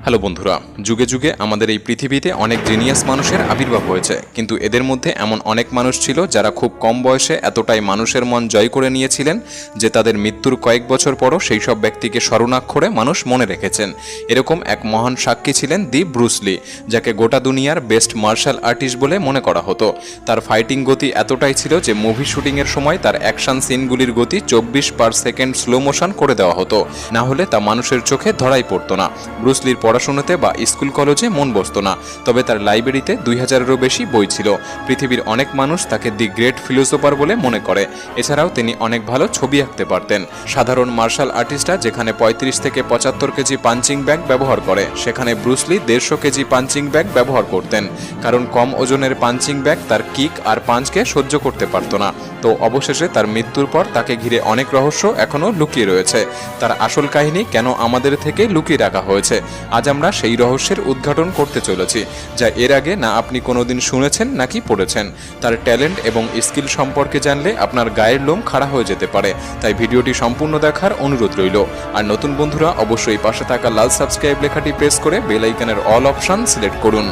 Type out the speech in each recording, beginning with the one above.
Hello বন্ধুরা, যুগে যুগে আমাদের এই পৃথিবীতে অনেক জিনিয়াস মানুষের আবির্ভাব হয়েছে, কিন্তু এদের মধ্যে এমন অনেক মানুষ ছিল যারা খুব কম বয়সে এতটাই মানুষের মন জয় করে নিয়েছিলেন যে তাদের মৃত্যুর কয়েক বছর পরও সেই সব ব্যক্তিকে স্মরণাক্ষরে মানুষ মনে রেখেছেন। এরকম এক মহান সাক্ষী ছিলেন দি ব্রুস লি, যাকে গোটা দুনিয়ার বেস্ট মার্শাল আর্টিস্ট বলে মনে করা হতো। তার ফাইটিং গতি এতটাই ছিল যে মুভি শুটিংয়ের সময় তার অ্যাকশন সিনগুলির গতি 24/সেকেন্ড স্লো মোশন করে দেওয়া হতো, না হলে তা মানুষের চোখে ধরাই পড়তো না। ব্রুস লির পড়াশোনাতে বা স্কুল কলেজে মন বসতো না, তবে তার লাইব্রেরিতে 2000-এরও বেশি বই ছিল। পৃথিবীর অনেক মানুষ তাকে দি গ্রেট ফিলোসোফার বলে মনে করে। এছাড়াও তিনি অনেক ভালো ছবি আঁকতে পারতেন। সাধারণ মার্শাল আর্টিস্টরা যেখানে 35 থেকে 75 কেজি পাঞ্চিং ব্যাগ ব্যবহার করে, সেখানে ব্রুস লি 150 কেজি পাঞ্চিং ব্যাগ ব্যবহার করতেন, কারণ কম ওজনের পাঞ্চিং ব্যাগ তার কিক আর পাঞ্চকে সহ্য করতে পারত না। তো অবশেষে তার মৃত্যুর পর তাকে ঘিরে অনেক রহস্য এখনও লুকিয়ে রয়েছে। তার আসল কাহিনী কেন আমাদের থেকে লুকিয়ে রাখা হয়েছে, আজ আমরা সেই রহস্যের উদ্ঘাটন করতে চলেছি, যা এর আগে না আপনি কোনোদিন শুনেছেন নাকি পড়েছেন। তার ট্যালেন্ট এবং স্কিল সম্পর্কে জানলে আপনার গায়ের লোম খাড়া হয়ে যেতে পারে, তাই ভিডিওটি সম্পূর্ণ দেখার অনুরোধ রইল। আর নতুন বন্ধুরা অবশ্যই পাশে থাকা লাল সাবস্ক্রাইব লেখাটি প্রেস করে বেল আইকনের অল অপশন সিলেক্ট করুন।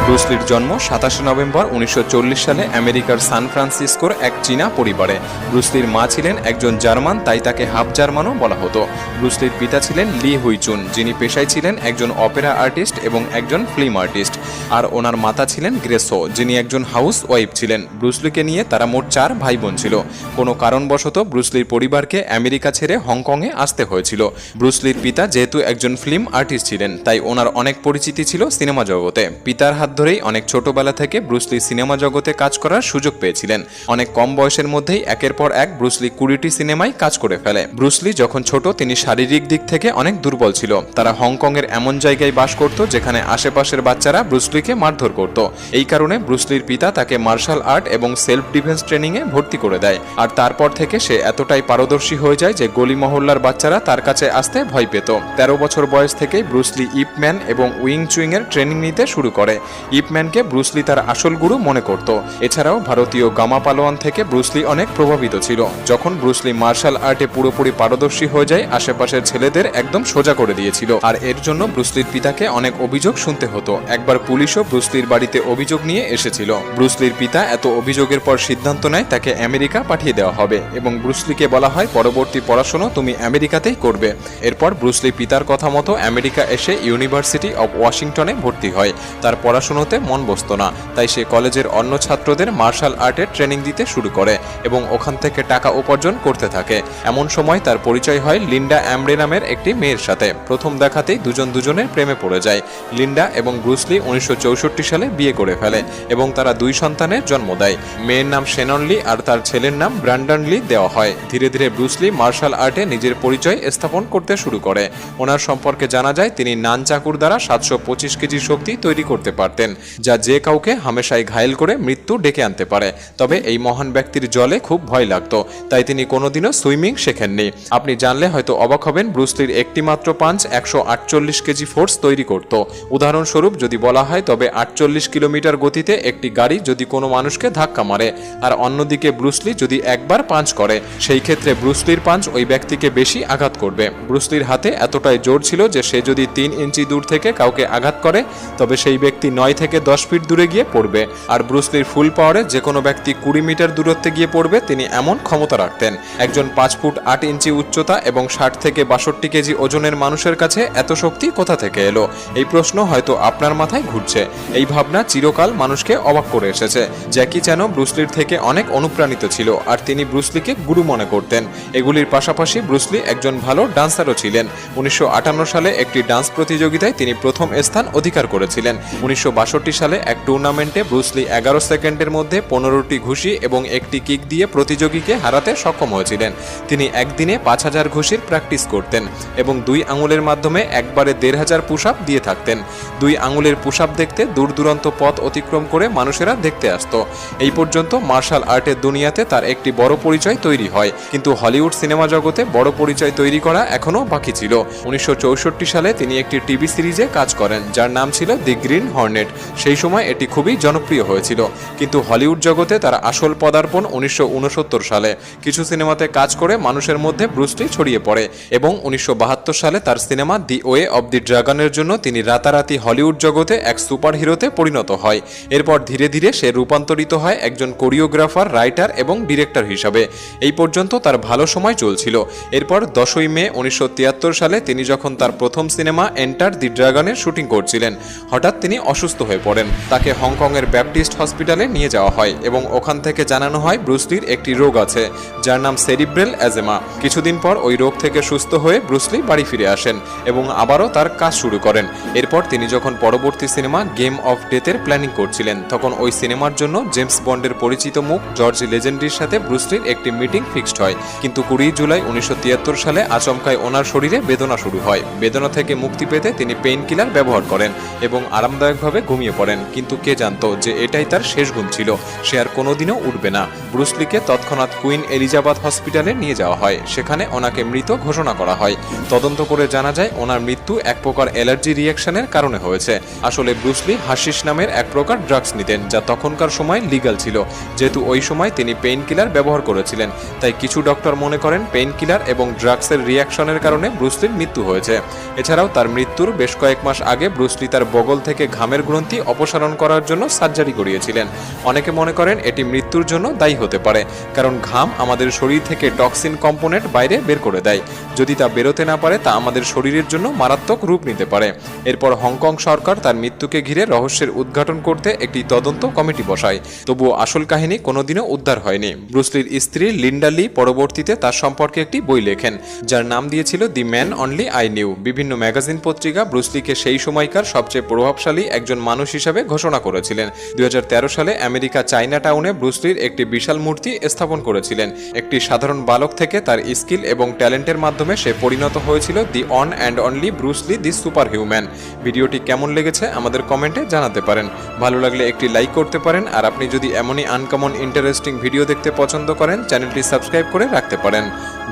ব্রুস লির জন্ম 27 নভেম্বর 1940 সালে আমেরিকার সান ফ্রান্সিসকোর এক চীনা পরিবারে। ব্রুস লির মা ছিলেন একজন জার্মান, তাই তাকে হাফ জার্মানও বলা হতো। ব্রুস লির পিতা ছিলেন লি হুইচুন, যিনি পেশায় ছিলেন একজন অপেরা আর্টিস্ট এবং একজন ফিল্ম আর্টিস্ট, আর ওনার মাতা ছিলেন গ্রেসো, যিনি একজন হাউস ওয়াইফ ছিলেন। ব্রুস লিকে নিয়ে তারা মোট 4 ভাই বোন ছিল। কোনো কারণবশত ব্রুস লির পরিবারকে আমেরিকা ছেড়ে হংকংয়ে আসতে হয়েছিল। ব্রুস লির পিতা যেহেতু একজন ফিল্ম আর্টিস্ট ছিলেন, তাই ওনার অনেক পরিচিতি ছিল সিনেমা জগতে। পিতার হাত ধরেই অনেক ছোটবেলা থেকে ব্রুস লি সিনেমা জগতে কাজ করার সুযোগ পেয়েছিলেন। অনেক কম বয়সের মধ্যেই একের পর এক ব্রুস লি 20টি সিনেমায় কাজ করে ফেলে। ব্রুস লি যখন ছোট, তিনি শারীরিক দিক থেকে অনেক দুর্বল ছিল। তারা হংকংয়ের এমন জায়গায় বাস করত যেখানে আশেপাশের বাচ্চারা ব্রুস লিকে মারধর করত। এই কারণে ব্রুস লির পিতা তাকে মার্শাল আর্ট এবং সেলফ ডিফেন্স ট্রেনিংয়ে ভর্তি করে দেয়। আর তারপর থেকে সে এতটাই পারদর্শী হয়ে যায় যে গলি মহল্লার বাচ্চারা তার কাছে আসতে ভয় পেত। 13 বছর বয়স থেকেই ব্রুস লি ইপ ম্যান এবং উইং চুইং এর ট্রেনিং নিতে শুরু করে। ইপ ম্যানকে ব্রুস লি তার আসল গুরু মনে করত। এছাড়াও ভারতীয় গামা পালোয়ান থেকে ব্রুস লি অনেক প্রভাবিত ছিল। যখন ব্রুস লি মার্শাল আর্টে পুরোপুরি পারদর্শী হয়ে যায়, আশেপাশের ছেলেদের একদম সোজা করে দিয়েছিল। আর এর জন্য ব্রুস লির পিতাকে অনেক অভিযোগ শুনতে হতো। একবার পুলিশও ব্রুস লির বাড়িতে অভিযোগ নিয়ে এসেছিল। ব্রুস লির পিতা এত অভিযোগের পর সিদ্ধান্ত নেয় তাকে আমেরিকা পাঠিয়ে দেওয়া হবে এবং ব্রুস লিকে বলা হয় পরবর্তী পড়াশোনা তুমি আমেরিকাতেই করবে। এরপর ব্রুস লি পিতার কথা মতো আমেরিকা এসে ইউনিভার্সিটি অব ওয়াশিংটনে ভর্তি হয়। তার পড়াশোনাতে মন বসতো না, তাই সে কলেজের অন্য ছাত্রদের মার্শাল আর্টের ট্রেনিং দিতে শুরু করে এবং ওখান থেকে টাকা উপার্জন করতে থাকে। এমন সময় তার পরিচয় হয় লিন্ডা অ্যামরে নামের একটি মেয়ের সাথে। প্রথম দেখাতেই দুজনের প্রেমে পড়ে যায়। লিন্ডা এবং ব্রুস লি 1964 সালে বিয়ে করে ফেলে এবং তারা 2 সন্তানের জন্ম দেয়। মেয়ের নাম শেনন লি আর তার ছেলের নাম ব্র্যান্ডন লি দেওয়া হয়। ধীরে ধীরে ব্রুস লি মার্শাল আর্টে নিজের পরিচয় স্থাপন করতে শুরু করে। ওনার সম্পর্কে জানা যায় তিনি নান চাকুর দ্বারা 725 কেজি শক্তি তৈরি করতে পারতেন, যা যে কাউকে হামেশাই ঘায়েল করে মৃত্যু ডেকে আনতে পারে। তবে এই মহান ব্যক্তির জলে খুব ভয় লাগতো, তাই তিনি কোনোদিনও সুইমিং শেখেননি। আপনি জানলে হয়তো অবাক হবেন, ব্রুস লির একটি মাত্র পাঞ্চ 148 কেজি ফোর্স তৈরি করত। উদাহরণস্বরূপ যদি বলা হয়, তবে 48 কিলোমিটার গতিতে একটি গাড়ি যদি কোনো মানুষকে ধাক্কা মারে আর অন্যদিকে ব্রুস লি যদি একবার পাঞ্চ করে, সেই ক্ষেত্রে ব্রুস লির পাঞ্চ ওই ব্যক্তিকে বেশি আঘাত করবে। ব্রুস লির হাতে এতটাই জোর ছিল যে সে যদি 3 ইঞ্চি দূর থেকে কাউকে আঘাত করে, তবে সেই ব্যক্তি 9 থেকে 10 ফিট দূরে গিয়ে পড়বে। আর ব্রুস লির ফুল পাওয়ারে যে কোনো ব্যক্তি 20 মিটার দূরত্বে গিয়ে পড়বে, তিনি এমন ক্ষমতা রাখতেন। একজন 5 ফুট 8 ইঞ্চি উচ্চতা এবং 60 থেকে 62 কেজি ওজনের মানুষের কাছে এত শক্তি কোথা থেকে এলো? এই প্রশ্ন হয়তো আপনার মাথায় ঘুরছে। এই ভাবনা চিরকাল মানুষকে অবাক করে এসেছে। জ্যাকি চ্যান ব্রুস লির থেকে অনেক অনুপ্রাণিত ছিল আর তিনি ব্রুস লিকে গুরু মনে করতেন। এগুলির পাশাপাশি ব্রুস লি একজন ভালো ডান্সারও ছিলেন। 1958 সালে একটি ডান্স প্রতিযোগিতায় তিনি প্রথম স্থান অধিকার করেছিলেন। 1962 সালে এক টুর্নামেন্টে ব্রুস লি 11 সেকেন্ডের মধ্যে 15টি ঘুষি এবং একটি কিক দিয়ে প্রতিযোগীকে হারাতে সক্ষম হয়েছিলেন। তিনি একদিনে 5000 ঘুষির প্র্যাকটিস করতেন এবং 2 আঙুলের মাধ্যমে একবারে 1500 পুশ আপ দিয়ে থাকতেন। 2 আঙুলের পুশ আপ দেখতে দূর দূরান্ত পথ অতিক্রম করে মানুষেরা দেখতে আসতো। এই পর্যন্ত মার্শাল আর্টের দুনিয়াতে তার একটি বড় পরিচয় তৈরি হয়, কিন্তু হলিউড সিনেমা জগতে বড় পরিচয় তৈরি করা এখনও বাকি ছিল। 1964 সালে তিনি একটি টিভি সিরিজে কাজ করেন যার নাম ছিল দি গ্রিন হর্নেট। সেই সময় এটি খুবই জনপ্রিয় হয়েছিল। কিন্তু হলিউড জগতে তার আসল পদার্পণ 1969 সালে। কিছু সিনেমাতে কাজ করে মানুষের মধ্যে ব্রুস লি ছড়িয়ে পড়ে এবং 1972 সালে তার cinema the way of the ড্রাগনের জন্য তিনি রাতারাতি হলিউড জগতে এক সুপার হিরোতে পরিণত হয়। এরপর ধীরে ধীরে সে রূপান্তরিত হয় একজন কোরিওগ্রাফার, রাইটার এবং ডিরেক্টর হিসাবে। এই পর্যন্ত তার ভালো সময় চলছিল। এরপর 10ই মে 1973 সালে তিনি যখন তার প্রথম সিনেমা এন্টার দি ড্রাগনের শুটিং করছিলেন, হঠাৎ তিনি অসুস্থ হয়ে পড়েন। তাকে হংকংয়ের ব্যাপটিস্ট হসপিটালে নিয়ে যাওয়া হয় এবং ওখান থেকে জানানো হয় ব্রুস লির একটি রোগ আছে যার নাম সেরিব্রাল অ্যাজেমা। কিছুদিন পর ওই রোগ থেকে সুস্থ হয়ে ব্রুস লি বাড়ি ফিরে আসেন এবং আবারও তার কাজ শুরু করেন। এরপর তিনি যখন পরবর্তী সিনেমা গেম অফ ডেথের প্ল্যানিং করছিলেন, তখন ওই সিনেমার জন্য জেমস বন্ডের পরিচিত মুখ জর্জ লেজেন্ড্রির সাথে ব্রুস লির একটি মিটিং ফিক্সড হয়। কিন্তু 20 জুলাই 1973 সালে আচমকায় ওনার শরীরে বেদনা শুরু হয়। বেদনা থেকে মুক্তি পেতে তিনি পেইন কিলার ব্যবহার করেন এবং আরামদায়কভাবে ঘুমিয়ে পড়েন। কিন্তু কে জানতো যে এটাই তার শেষ ঘুম ছিল, সে আর কোনোদিনও উঠবে না। ব্রুস লিকে তৎক্ষণাৎ কুইন এলিজাবেথ হসপিটালে নিয়ে যাওয়া হয়। সেখানে ওনাকে মৃত ঘোষণা করা হয়। তদন্ত করে জানা যায় ওনার মৃত্যু এক প্রকার অ্যালার্জি রিয়াকশনের কারণে হয়েছে। আসলে ব্রুস লি হাশিশ নামের এক প্রকার ড্রাগস নিতেন, যা তখনকার সময় লিগ্যাল ছিল। যেহেতু ওই সময় তিনি পেইন কিলার ব্যবহার করেছিলেন, তাই কিছু ডক্টর মনে করেন পেইন কিলার এবং ড্রাগসের রিয়াকশনের কারণে ব্রুস লির মৃত্যু হয়েছে। এছাড়াও তার মৃত্যুর বেশ কয়েক মাস আগে ব্রুস লি তার বগল থেকে ঘামের গ্রন্থি অপসারণ করার জন্য সার্জারি করিয়েছিলেন। অনেকে মনে করেন এটি মৃত্যুর জন্য দায়ী হতে পারে, কারণ ঘাম আমাদের শরীর থেকে টক্সিন কম্পোনেন্ট বাইরে বের করে দেয়। যদি তা বেরোতে না পারে, তা আমাদের শরীরের জন্য মারাত্মক রূপ নিতে পারে। এরপর হংকং সরকার তার মৃত্যুকে ঘিরে রহস্যের উদ্ঘাটন করতে একটি তদন্ত কমিটি বসায়। তবুও আসল কাহিনী কোনোদিনও উদ্ধার হয়নি। ব্রুস লির স্ত্রী লিন্ডা লি পরবর্তীতে তার সম্পর্কে একটি বই লেখেন, যার নাম দিয়েছিল the man only I knew. বিভিন্ন ম্যাগাজিন পত্রিকা ব্রুস লিকে সেই সময়কার সবচেয়ে প্রভাবশালী একজন মানুষ হিসাবে ঘোষণা করেছিলেন। 2013 সালে আমেরিকা চাইনা টাউনে ব্রুস লির একটি বিশাল মূর্তি স্থাপন করেছিলেন। একটি সাধারণ বালক থেকে তার স্কিল এবং ট্যালেন্টের মাধ্যমে সে পরিণত হয়েছিল the one and only Bruce Lee the super human. ভিডিওটি কেমন লেগেছে আমাদের কমেন্টে জানাতে পারেন। ভালো লাগলে একটি লাইক করতে পারেন। আর আপনি যদি এমনই আনকমন ইন্টারেস্টিং ভিডিও দেখতে পছন্দ করেন, চ্যানেলটি সাবস্ক্রাইব করে রাখতে পারেন।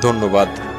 ধন্যবাদ।